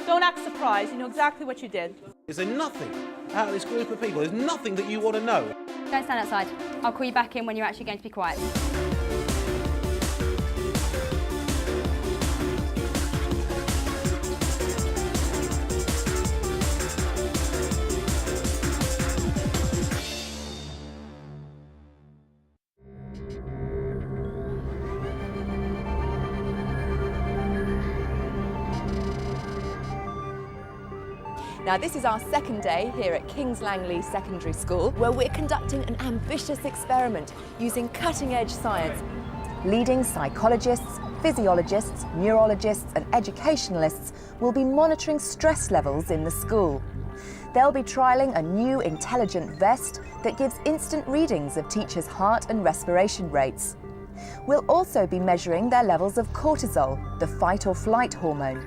Don't act surprised, you know exactly what you did. Is there nothing out of this group of people, there's nothing that you want to know? Don't stand outside. I'll call you back in when you're actually going to be quiet. Now, this is our second day here at Kings Langley Secondary School, where we're conducting an ambitious experiment using cutting-edge science. Leading psychologists, physiologists, neurologists and educationalists will be monitoring stress levels in the school. They'll be trialling a new intelligent vest that gives instant readings of teachers' heart and respiration rates. We'll also be measuring their levels of cortisol, the fight or flight hormone.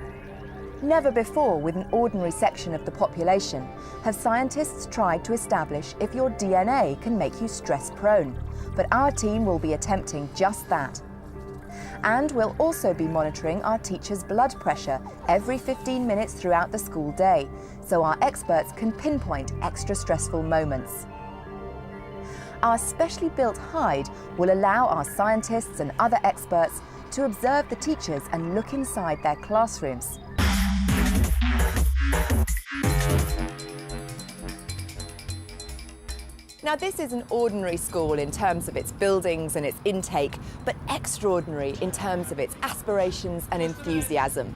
Never before, with an ordinary section of the population, have scientists tried to establish if your DNA can make you stress-prone. But our team will be attempting just that. And we'll also be monitoring our teachers' blood pressure every 15 minutes throughout the school day, so our experts can pinpoint extra stressful moments. Our specially built hide will allow our scientists and other experts to observe the teachers and look inside their classrooms. Now, this is an ordinary school in terms of its buildings and its intake, but extraordinary in terms of its aspirations and enthusiasm.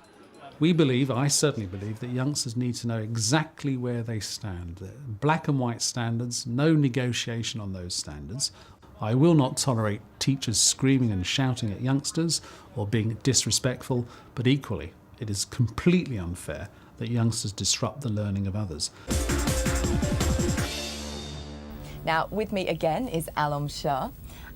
We believe, I certainly believe, that youngsters need to know exactly where they stand. Black and white standards, no negotiation on those standards. I will not tolerate teachers screaming and shouting at youngsters or being disrespectful, but equally, it is completely unfair that youngsters disrupt the learning of others. Now, with me again is Alom Shah.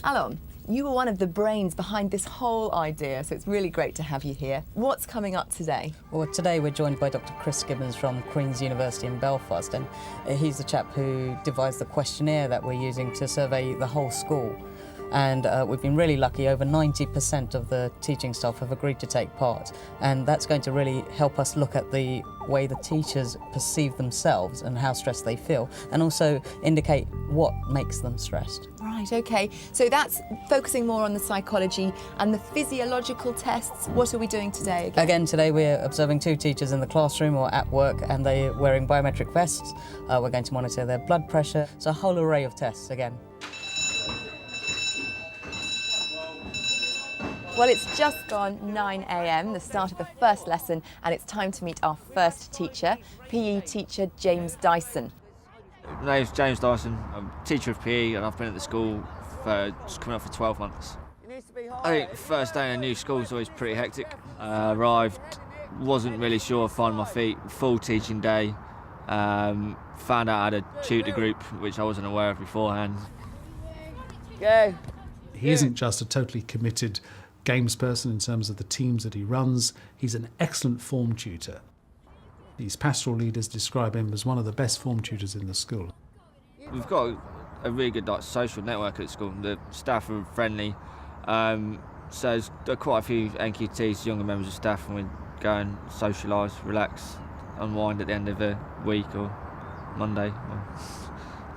Alom, you were one of the brains behind this whole idea, so it's really great to have you here. What's coming up today? Well, today we're joined by Dr. Chris Gibbons from Queen's University in Belfast, and he's the chap who devised the questionnaire that we're using to survey the whole school. And we've been really lucky, over 90% of the teaching staff have agreed to take part, and that's going to really help us look at the way the teachers perceive themselves and how stressed they feel, and also indicate what makes them stressed. Right, OK. So that's focusing more on the psychology and the physiological tests. What are we doing today again? Again, today we're observing 2 teachers in the classroom or at work, and they're wearing biometric vests. We're going to monitor their blood pressure, so a whole array of tests again. Well, it's just gone 9 a.m, the start of the first lesson, and it's time to meet our first teacher, PE teacher James Dyson. My name's James Dyson. I'm a teacher of PE and I've been at the school for just coming up for 12 months. I think the first day in a new school is always pretty hectic. Arrived, wasn't really sure of finding my feet, full teaching day. Found out I had a tutor group, which I wasn't aware of beforehand. Go. He isn't just a totally committed games person in terms of the teams that he runs, he's an excellent form tutor. These pastoral leaders describe him as one of the best form tutors in the school. We've got a really good social network at school. The staff are friendly, so there's quite a few NQTs, younger members of staff, and we go and socialise, relax, unwind at the end of the week or Monday or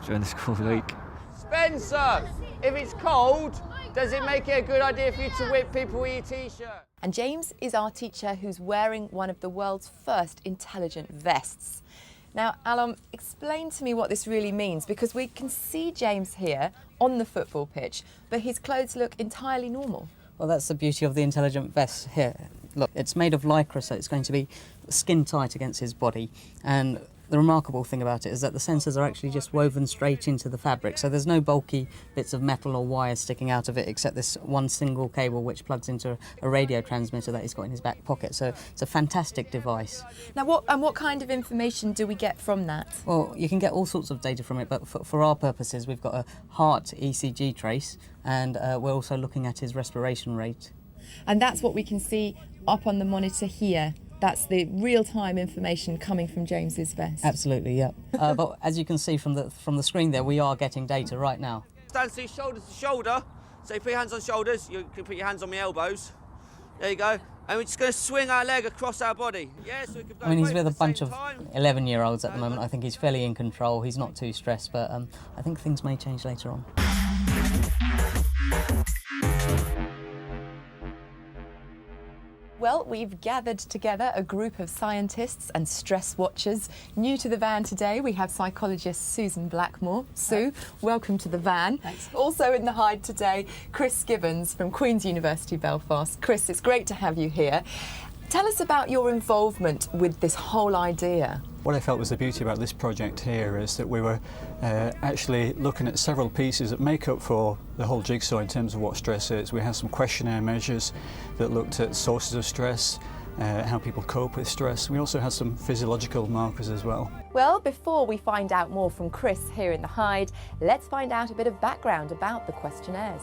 during the school week. Spencer, if it's cold, does it make it a good idea for you to whip people with your T-shirt? And James is our teacher who's wearing one of the world's first intelligent vests. Now, Alom, explain to me what this really means, because we can see James here on the football pitch, but his clothes look entirely normal. Well, that's the beauty of the intelligent vest here. Look, it's made of lycra, so it's going to be skin tight against his body. And the remarkable thing about it is that the sensors are actually just woven straight into the fabric, so there's no bulky bits of metal or wire sticking out of it except this one single cable which plugs into a radio transmitter that he's got in his back pocket. So it's a fantastic device. Now, what kind of information do we get from that? Well, you can get all sorts of data from it, but for our purposes, we've got a heart ECG trace, and we're also looking at his respiration rate. And that's what we can see up on the monitor here. That's the real-time information coming from James's vest. Absolutely, yeah. But as you can see from the screen there, we are getting data right now. Stand so shoulder to shoulder. So you put your hands on shoulders, you can put your hands on my elbows. There you go. And we're just going to swing our leg across our body. Yeah, so we can I mean, he's both with a at the bunch same of time. 11-year-olds at the moment. I think he's fairly in control. He's not too stressed, but I think things may change later on. Well, we've gathered together a group of scientists and stress watchers. New to the van today, we have psychologist Susan Blackmore. Sue, welcome to the van. Thanks. Also in the hide today, Chris Gibbons from Queen's University Belfast. Chris, it's great to have you here. Tell us about your involvement with this whole idea. What I felt was the beauty about this project here is that we were actually looking at several pieces that make up for the whole jigsaw in terms of what stress is. We had some questionnaire measures that looked at sources of stress, how people cope with stress. We also had some physiological markers as well. Well, before we find out more from Chris here in the hide, let's find out a bit of background about the questionnaires.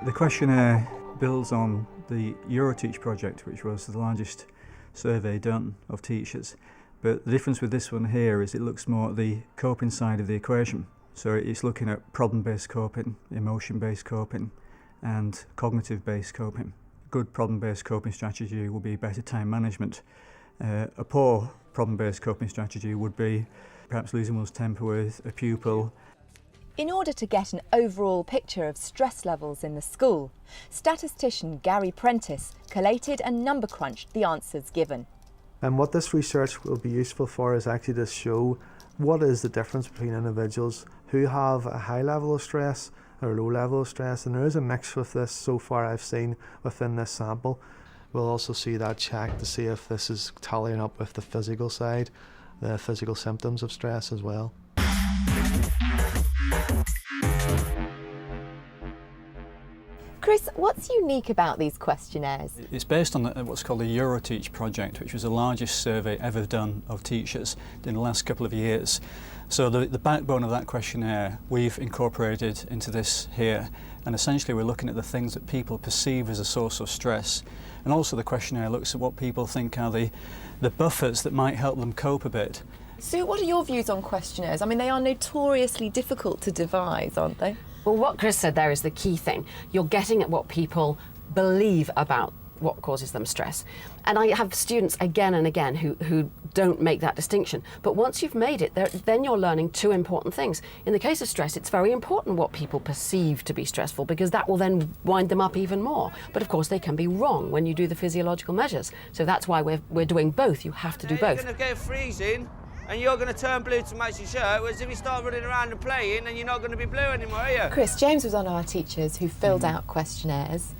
The questionnaire builds on the EuroTeach project, which was the largest survey done of teachers. But the difference with this one here is it looks more at the coping side of the equation. So it's looking at problem-based coping, emotion-based coping, and cognitive-based coping. A good problem-based coping strategy will be better time management. A poor problem-based coping strategy would be perhaps losing one's temper with a pupil. In order to get an overall picture of stress levels in the school, statistician Gary Prentice collated and number crunched the answers given. And what this research will be useful for is actually to show what is the difference between individuals who have a high level of stress or a low level of stress, and there is a mix with this so far I've seen within this sample. We'll also see that check to see if this is tallying up with the physical side, the physical symptoms of stress as well. Chris, what's unique about these questionnaires? It's based on what's called the EuroTeach project, which was the largest survey ever done of teachers in the last couple of years. So the backbone of that questionnaire we've incorporated into this here, and essentially we're looking at the things that people perceive as a source of stress. And also the questionnaire looks at what people think are the buffers that might help them cope a bit. Sue, what are your views on questionnaires? I mean, they are notoriously difficult to devise, aren't they? Well, what Chris said there is the key thing. You're getting at what people believe about what causes them stress. And I have students again and again who don't make that distinction. But once you've made it, then you're learning two important things. In the case of stress, it's very important what people perceive to be stressful, because that will then wind them up even more. But of course, they can be wrong when you do the physiological measures. So that's why we're doing both. You have to do both. You're going to get freezing, and you're going to turn blue to match your shirt, whereas if you start running around and playing, then you're not going to be blue anymore, are you? Chris, James was one of our teachers who filled out questionnaires.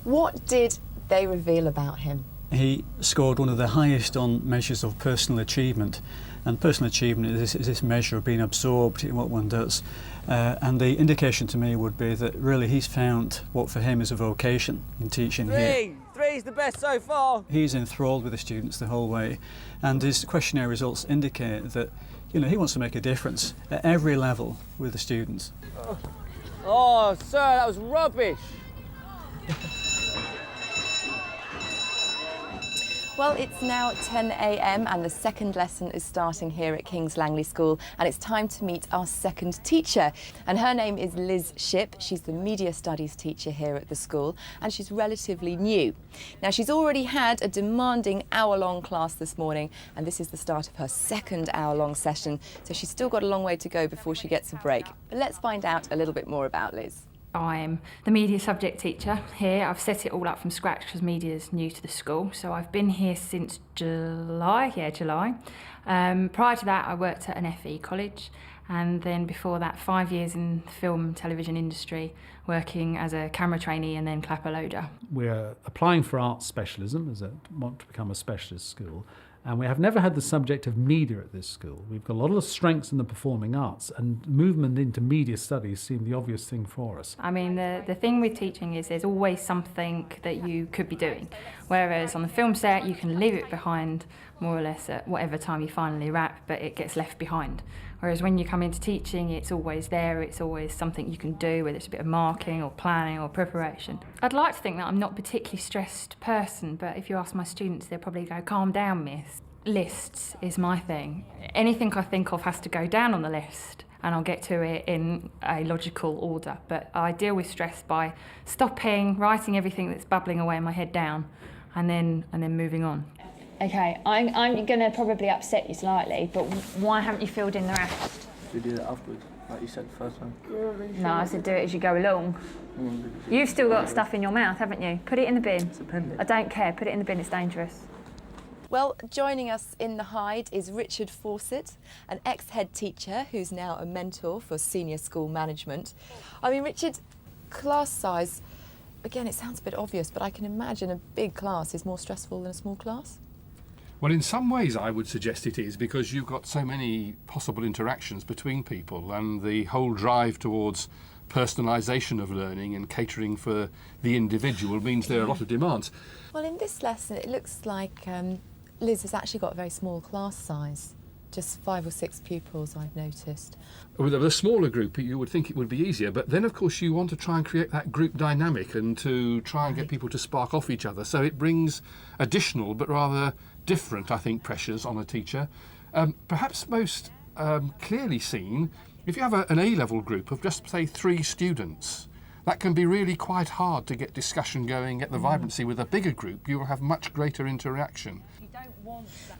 What did they reveal about him? He scored one of the highest on measures of personal achievement, and personal achievement is this measure of being absorbed in what one does. And the indication to me would be that really he's found what for him is a vocation in teaching here. Three's the best so far. He's enthralled with the students the whole way, and his questionnaire results indicate that he wants to make a difference at every level with the students. Oh, sir, that was rubbish. Well, it's now 10 a.m. and the second lesson is starting here at King's Langley School, and it's time to meet our second teacher. And her name is Liz Shipp. She's the media studies teacher here at the school, and she's relatively new. Now, she's already had a demanding hour-long class this morning, and this is the start of her second hour-long session, so she's still got a long way to go before she gets a break. But let's find out a little bit more about Liz. I'm the media subject teacher here. I've set it all up from scratch because media is new to the school. So I've been here since July. Prior to that, I worked at an FE college, and then before that, 5 years in the film and television industry, working as a camera trainee and then clapper loader. We're applying for arts specialism as want to become a specialist school. And we have never had the subject of media at this school. We've got a lot of strengths in the performing arts, and movement into media studies seemed the obvious thing for us. I mean, the thing with teaching is there's always something that you could be doing. Whereas on the film set, you can leave it behind more or less at whatever time you finally wrap, but it gets left behind. Whereas when you come into teaching, it's always there, it's always something you can do, whether it's a bit of marking or planning or preparation. I'd like to think that I'm not a particularly stressed person, but if you ask my students, they'll probably go, "Calm down, miss." Lists is my thing. Anything I think of has to go down on the list. and I'll get to it in a logical order. But I deal with stress by stopping, writing everything that's bubbling away in my head down, and then moving on. Okay, I'm going to probably upset you slightly, but why haven't you filled in the rest? We do that afterwards, like you said the first time. No, I said do it as you go along. You've still got stuff in your mouth, haven't you? Put it in the bin. It's appendix. I don't care, put it in the bin, it's dangerous. Well, joining us in the hide is Richard Fawcett, an ex-head teacher who's now a mentor for senior school management. I mean, Richard, class size, again, it sounds a bit obvious, but I can imagine a big class is more stressful than a small class. Well, in some ways I would suggest it is, because you've got so many possible interactions between people, and the whole drive towards personalisation of learning and catering for the individual means there are a lot of demands. Well, in this lesson, it looks like Liz has actually got a very small class size. Just 5 or 6 pupils, I've noticed. With a smaller group, you would think it would be easier, but then, of course, you want to try and create that group dynamic and to try and get people to spark off each other. So it brings additional, but rather different, I think, pressures on a teacher. Perhaps most clearly seen, if you have an A-level group of just, say, 3 students, that can be really quite hard to get discussion going, get the vibrancy. With a bigger group, you will have much greater interaction.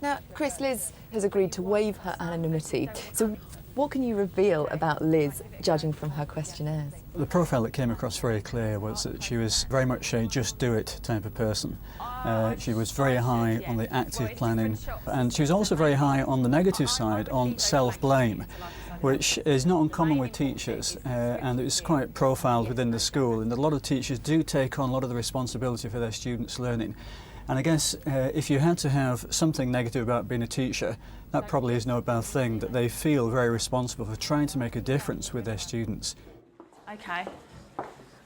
Now, Chris, Liz has agreed to waive her anonymity. So what can you reveal about Liz, judging from her questionnaires? The profile that came across very clear was that she was very much a just-do-it type of person. She was very high on the active planning, and she was also very high on the negative side, on self-blame, which is not uncommon with teachers, and it's quite profiled within the school, and a lot of teachers do take on a lot of the responsibility for their students' learning. And I guess if you had to have something negative about being a teacher, that probably is no bad thing, that they feel very responsible for trying to make a difference with their students. Okay,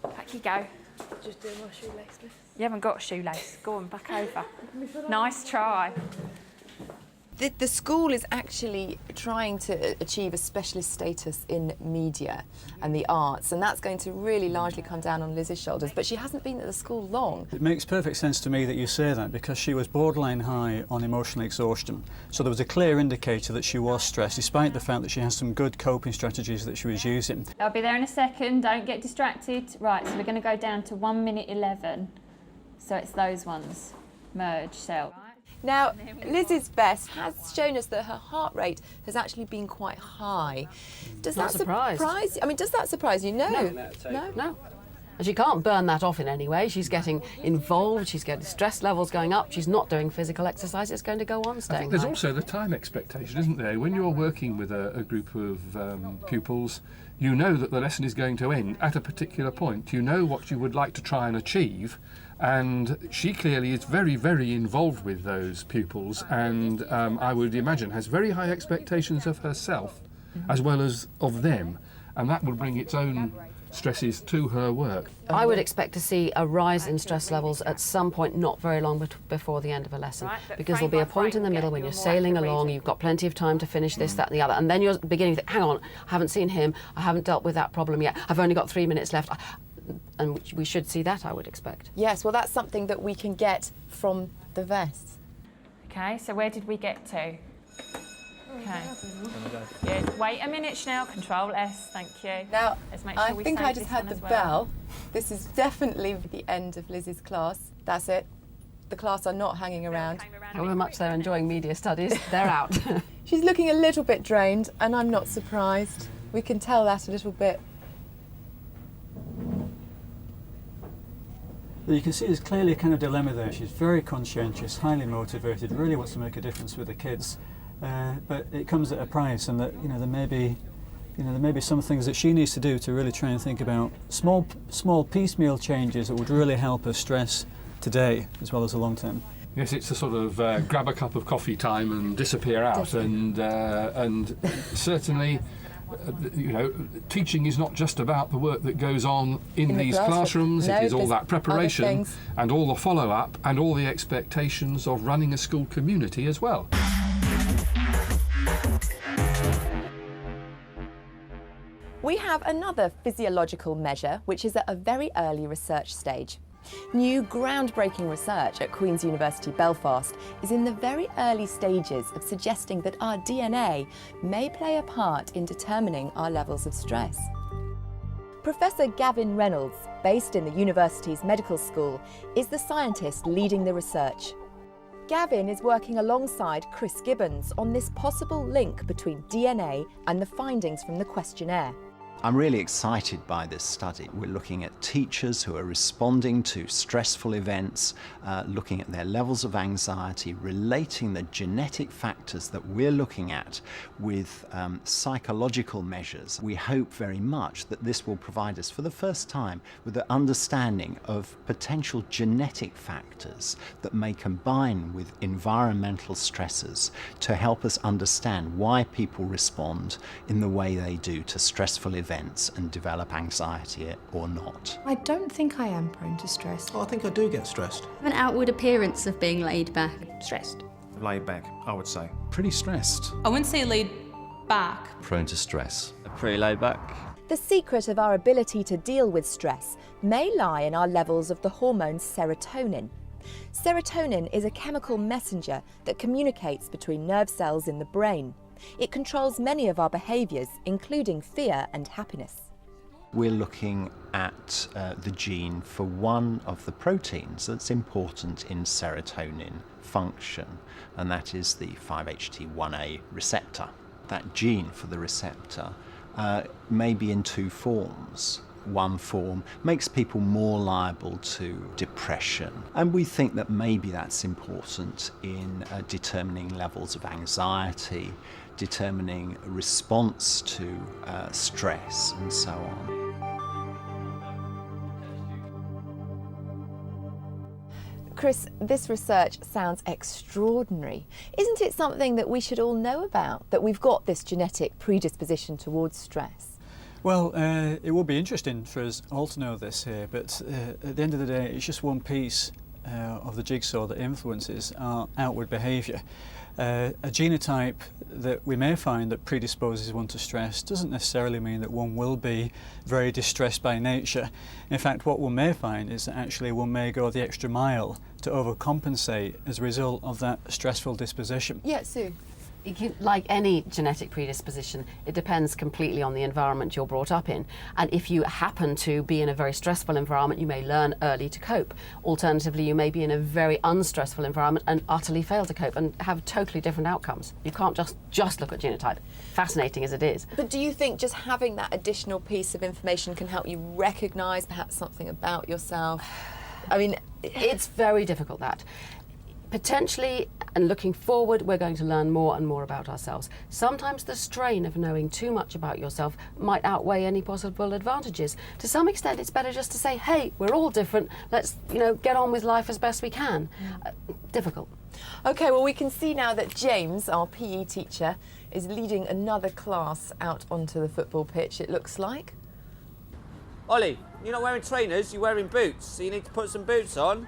back you go. Just doing my shoelace, Miss. You haven't got a shoelace. Go on, back over. Nice try. The school is actually trying to achieve a specialist status in media and the arts, and that's going to really largely come down on Liz's shoulders, but she hasn't been at the school long. It makes perfect sense to me that you say that, because she was borderline high on emotional exhaustion. So there was a clear indicator that she was stressed, despite the fact that she has some good coping strategies that she was using. I'll be there in a second, don't get distracted. Right, so we're going to go down to 1 minute 11. So it's those ones. Merge, cell. Now, Liz's best has shown us that her heart rate has actually been quite high. Does that surprise you? I mean, does that surprise you? No. No. And she can't burn that off in any way. She's getting involved, she's getting stress levels going up, she's not doing physical exercise, it's going to go on staying There's high. also the time expectation, isn't there? When you're working with a group of pupils, you know that the lesson is going to end at a particular point. You know what you would like to try and achieve, and she clearly is very, very involved with those pupils, and I would imagine has very high expectations of herself as well as of them, and that will bring its own stresses to her work. I would expect to see a rise in stress levels at some point not very long before the end of a lesson, because there'll be a point in the middle when you're sailing along, you've got plenty of time to finish this, that and the other, and then you're beginning to think, hang on, I haven't seen him, I haven't dealt with that problem yet, I've only got 3 minutes left. And we should see that, I would expect. Yes, well, that's something that we can get from the vests. Okay, so where did we get to? Okay. Good. Wait a minute, Chanel. Control S. Thank you. Now, let's make sure I think I just heard the bell. This is definitely the end of Liz's class. That's it. The class are not hanging around. However much they're enjoying media studies, they're out. She's looking a little bit drained, and I'm not surprised. We can tell that a little bit. You can see there's clearly a kind of dilemma there. She's very conscientious, highly motivated, really wants to make a difference with the kids, but it comes at a price, and that there may be some things that she needs to do to really try and think about small piecemeal changes that would really help her stress today as well as the long term. Yes, it's a sort of grab a cup of coffee time and disappear out, and certainly. Teaching is not just about the work that goes on in these classrooms. No, it is all that preparation and all the follow-up and all the expectations of running a school community as well. We have another physiological measure which is at a very early research stage. New groundbreaking research at Queen's University Belfast is in the very early stages of suggesting that our DNA may play a part in determining our levels of stress. Professor Gavin Reynolds, based in the university's medical school, is the scientist leading the research. Gavin is working alongside Chris Gibbons on this possible link between DNA and the findings from the questionnaire. I'm really excited by this study. We're looking at teachers who are responding to stressful events, looking at their levels of anxiety, relating the genetic factors that we're looking at with psychological measures. We hope very much that this will provide us for the first time with an understanding of potential genetic factors that may combine with environmental stressors to help us understand why people respond in the way they do to stressful events and develop anxiety or not. I don't think I am prone to stress. Oh, I think I do get stressed. I have an outward appearance of being laid back. Stressed. Laid back, I would say. Pretty stressed. I wouldn't say laid back. Prone to stress. Pretty laid back. The secret of our ability to deal with stress may lie in our levels of the hormone serotonin. Serotonin is a chemical messenger that communicates between nerve cells in the brain. It controls many of our behaviours, including fear and happiness. We're looking at the gene for one of the proteins that's important in serotonin function, and that is the 5-HT1A receptor. That gene for the receptor may be in two forms. One form makes people more liable to depression, and we think that maybe that's important in determining levels of anxiety, determining response to stress and so on. Chris, this research sounds extraordinary. Isn't it something that we should all know about, that we've got this genetic predisposition towards stress? Well, it would be interesting for us all to know this here, but at the end of the day, it's just one piece of the jigsaw that influences our outward behaviour. A genotype that we may find that predisposes one to stress doesn't necessarily mean that one will be very distressed by nature. In fact, what one may find is that actually one may go the extra mile to overcompensate as a result of that stressful disposition. Yeah, Sue. Like any genetic predisposition, it depends completely on the environment you're brought up in. And if you happen to be in a very stressful environment, you may learn early to cope. Alternatively, you may be in a very unstressful environment and utterly fail to cope and have totally different outcomes. You can't just look at genotype, fascinating as it is. But do you think just having that additional piece of information can help you recognise perhaps something about yourself? I mean, it's very difficult, that. Potentially, and looking forward, we're going to learn more and more about ourselves. Sometimes the strain of knowing too much about yourself might outweigh any possible advantages. To some extent, it's better just to say, hey, we're all different, let's get on with life as best we can. Difficult. OK, well, we can see now that James, our PE teacher, is leading another class out onto the football pitch, it looks like. Ollie, you're not wearing trainers, you're wearing boots, so you need to put some boots on.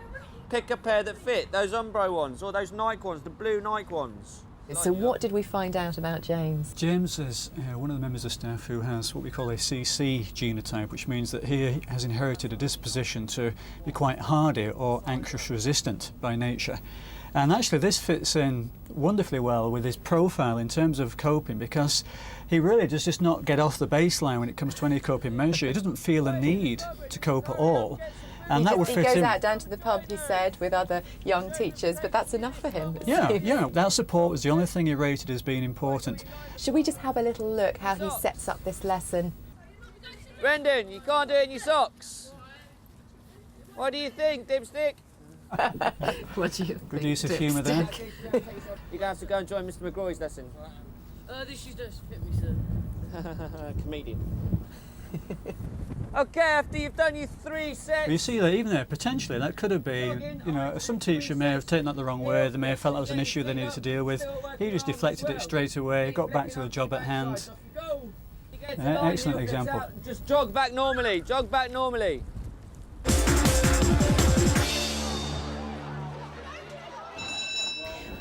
Pick a pair that fit, those Umbro ones, or those Nike ones, the blue Nike ones. So what did we find out about James? James is one of the members of staff who has what we call a CC genotype, which means that he has inherited a disposition to be quite hardy or anxious resistant by nature. And actually this fits in wonderfully well with his profile in terms of coping, because he really does just not get off the baseline when it comes to any coping measure. He doesn't feel a need to cope at all. And that would fit in. He goes out down to the pub, he said, with other young teachers, but that's enough for him. Yeah, that support was the only thing he rated as being important. Should we just have a little look how he sets up this lesson? Brendan, you can't do it in your socks. What do you think, dipstick? What do you think? Good use of humour there. You're going to have to go and join Mr McGroy's lesson. This is just fit me, sir. Comedian. OK, after you've done your 3 sets... You see that even there, potentially, that could have been, some teacher may have taken that the wrong way, they may have felt that was an issue they needed to deal with. He just deflected it straight away, got back to the job at hand. Excellent example. Just jog back normally, jog back normally.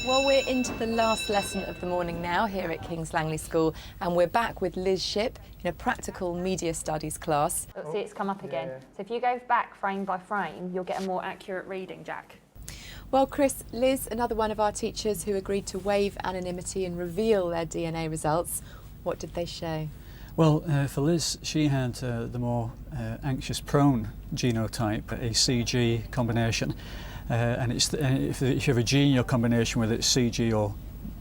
Well, we're into the last lesson of the morning now here at King's Langley School, and we're back with Liz Shipp in a practical media studies class. See, it's come up again. So if you go back frame by frame, you'll get a more accurate reading, Jack. Well, Chris, Liz, another one of our teachers who agreed to waive anonymity and reveal their DNA results. What did they show? Well, for Liz, she had the more anxious-prone genotype, a CG combination. And if you have a G in your combination, whether it's CG or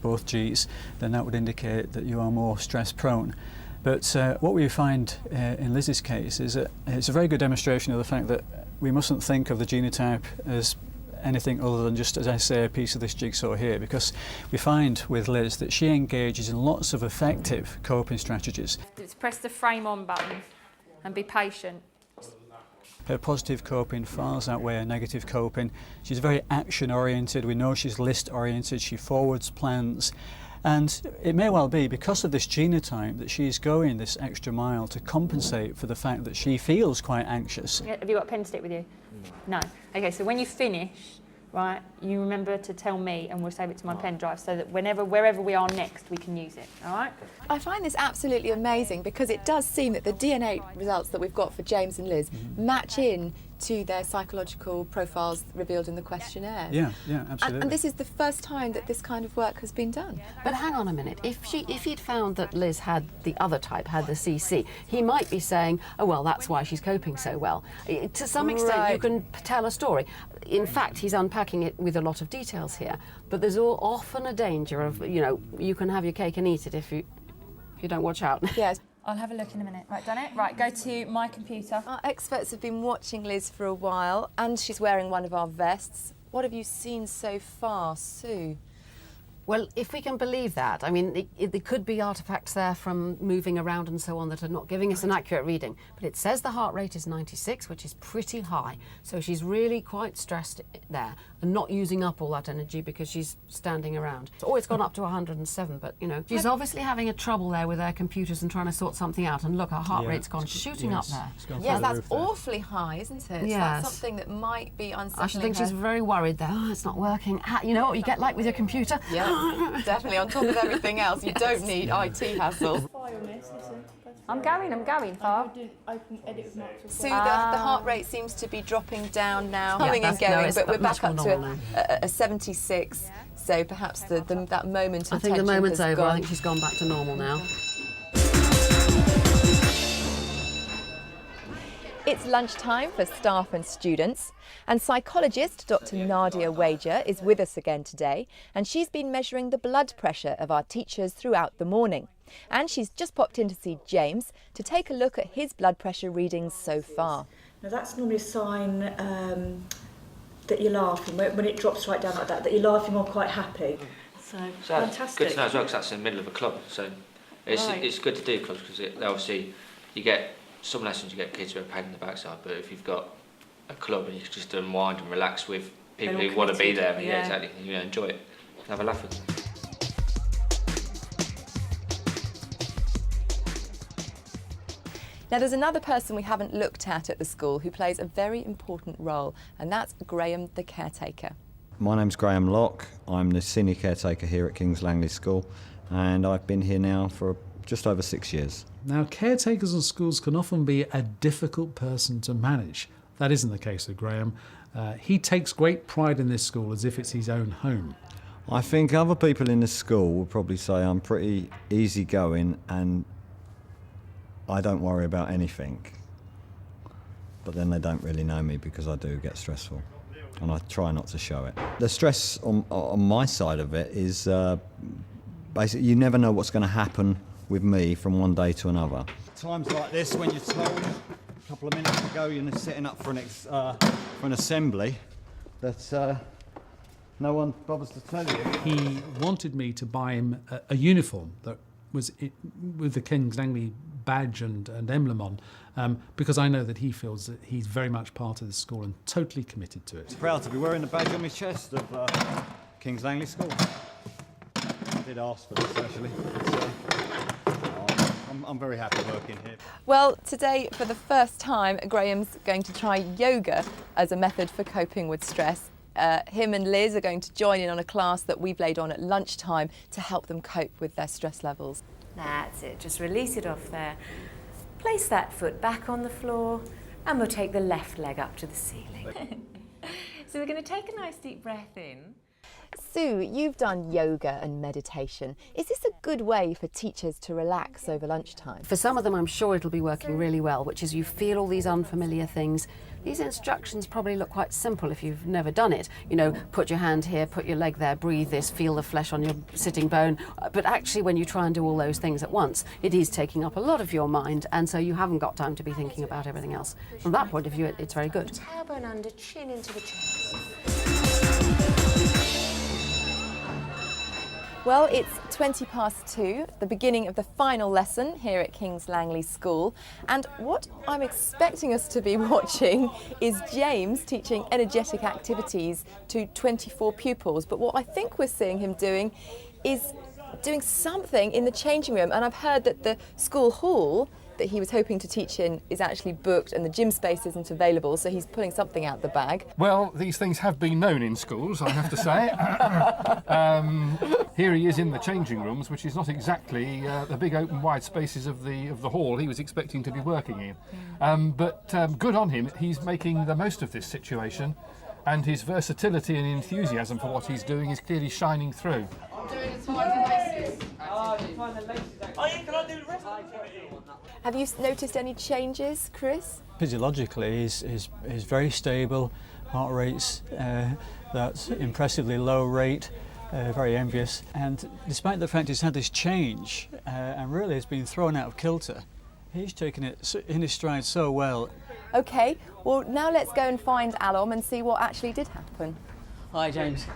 both Gs, then that would indicate that you are more stress-prone. But what we find in Liz's case is that it's a very good demonstration of the fact that we mustn't think of the genotype as anything other than just, as I say, a piece of this jigsaw here, because we find with Liz that she engages in lots of effective coping strategies. Just press the frame on button and be patient. Her positive coping far outweigh her negative coping. She's very action oriented. We know she's list oriented. She forwards plans. And it may well be because of this genotype that she's going this extra mile to compensate for the fact that she feels quite anxious. Have you got a pen stick with you? No. Okay, so when you finish, right, you remember to tell me and we'll save it to my pen drive so that wherever we are next, we can use it, all right? I find this absolutely amazing because it does seem that the DNA results that we've got for James and Liz match in to their psychological profiles revealed in the questionnaire. Yeah, absolutely. And this is the first time that this kind of work has been done. But hang on a minute, if he'd found that Liz had the other type, had the CC, he might be saying, oh well, that's why she's coping so well. To some extent you can tell a story. In fact, he's unpacking it with a lot of details here, but there's often a danger of, you can have your cake and eat it if you don't watch out. Yes. I'll have a look in a minute. Right, done it? Right, go to my computer. Our experts have been watching Liz for a while and she's wearing one of our vests. What have you seen so far, Sue? Well, if we can believe that, I mean, there could be artefacts there from moving around and so on that are not giving us an accurate reading. But it says the heart rate is 96, which is pretty high. So she's really quite stressed there and not using up all that energy because she's standing around. Oh, it's gone up to 107, but, she's obviously having a trouble there with their computers and trying to sort something out. And look, her heart rate's gone shooting up there. Yes, that's awfully high, isn't it? Yes. That's something that might be unsettling I should think she's very worried there. Oh, it's not working. You know what you get like with your computer? Yeah. Definitely, on top of everything else, you don't need IT hassle. I'm going, Far. Sue, the heart rate seems to be dropping down now, coming and going, but we're back up to a 76, so perhaps that moment of tension. I think the moment's over, gone. I think she's gone back to normal now. It's lunchtime for staff and students, and psychologist Dr. Nadia Wager is with us again today, and she's been measuring the blood pressure of our teachers throughout the morning. And she's just popped in to see James to take a look at his blood pressure readings so far. Now that's normally a sign that you're laughing, when it drops right down like that you're laughing or quite happy. So fantastic. Good to know as well, because that's in the middle of a club, so it's good to do clubs because obviously you get some lessons you get kids who are a pain in the backside, but if you've got a club and you can just unwind and relax with people who want to be there, yeah, exactly, you enjoy it, have a laugh with them. Now there's another person we haven't looked at the school who plays a very important role, and that's Graham the caretaker. My name's Graham Locke. I'm the senior caretaker here at King's Langley School, and I've been here now for just over 6 years. Now, caretakers in schools can often be a difficult person to manage. That isn't the case with Graham. He takes great pride in this school as if it's his own home. I think other people in the school will probably say I'm pretty easygoing and I don't worry about anything. But then they don't really know me because I do get stressful, and I try not to show it. The stress on my side of it is basically you never know what's going to happen with me from one day to another. Times like this, when you're told a couple of minutes ago you're setting up for an assembly, that no one bothers to tell you. He wanted me to buy him a uniform that was with the King's Langley badge and emblem on, because I know that he feels that he's very much part of the school and totally committed to it. Proud to be wearing the badge on my chest of King's Langley School. I did ask for this actually. I'm very happy working here. Well, today, for the first time, Graham's going to try yoga as a method for coping with stress. Him and Liz are going to join in on a class that we've laid on at lunchtime to help them cope with their stress levels. That's it, just release it off there. Place that foot back on the floor and we'll take the left leg up to the ceiling. So we're going to take a nice deep breath in. Sue, you've done yoga and meditation. Is this a good way for teachers to relax over lunchtime? For some of them, I'm sure it'll be working really well, which is you feel all these unfamiliar things. These instructions probably look quite simple if you've never done it. You know, put your hand here, put your leg there, breathe this, feel the flesh on your sitting bone. But actually, when you try and do all those things at once, it is taking up a lot of your mind, and so you haven't got time to be thinking about everything else. From that point of view, it's very good. Tailbone under, chin into the chest. Well, it's 2:20, the beginning of the final lesson here at King's Langley School. And what I'm expecting us to be watching is James teaching energetic activities to 24 pupils. But what I think we're seeing him doing is doing something in the changing room. And I've heard that the school hall that he was hoping to teach in is actually booked and the gym space isn't available, so he's pulling something out the bag. Well, these things have been known in schools, I have to say. Here he is in the changing rooms, which is not exactly the big open wide spaces of the hall he was expecting to be working in. But good on him, he's making the most of this situation, and his versatility and enthusiasm for what he's doing is clearly shining through. Have you noticed any changes, Chris? Physiologically, he's very stable, heart rate's that's impressively low rate, very envious. And despite the fact he's had this change and really has been thrown out of kilter, he's taken it in his stride so well. OK, well now let's go and find Alom and see what actually did happen. Hi James.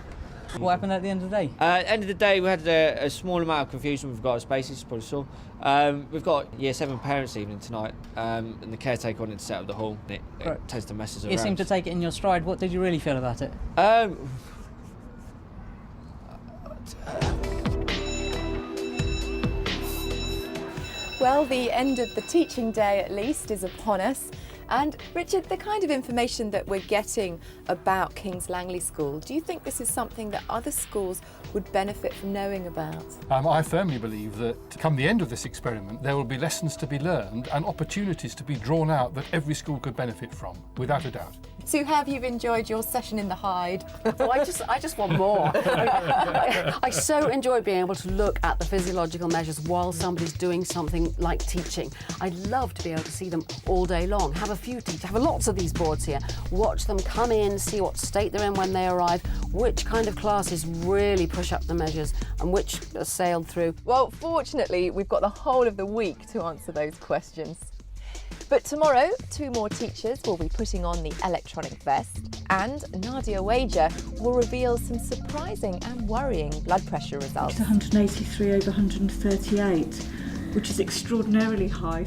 What happened at the end of the day? At the end of the day, we had a small amount of confusion with regard to spaces, you probably saw. We've got Year 7 parents' evening tonight, and the caretaker wanted to set up the hall. It tends to mess us around. You seemed to take it in your stride. What did you really feel about it? Well, the end of the teaching day, at least, is upon us. And Richard, the kind of information that we're getting about King's Langley School, do you think this is something that other schools would benefit from knowing about? I firmly believe that come the end of this experiment, there will be lessons to be learned and opportunities to be drawn out that every school could benefit from, without a doubt. Sue, have you enjoyed your session in the Hyde? Oh, I just want more. I so enjoy being able to look at the physiological measures while somebody's doing something like teaching. I'd love to be able to see them all day long. Have lots of these boards here. Watch them come in, see what state they're in when they arrive, which kind of classes really push up the measures and which are sailed through. Well, fortunately, we've got the whole of the week to answer those questions. But tomorrow, 2 more teachers will be putting on the electronic vest, and Nadia Wager will reveal some surprising and worrying blood pressure results. It's 183 over 138, which is extraordinarily high.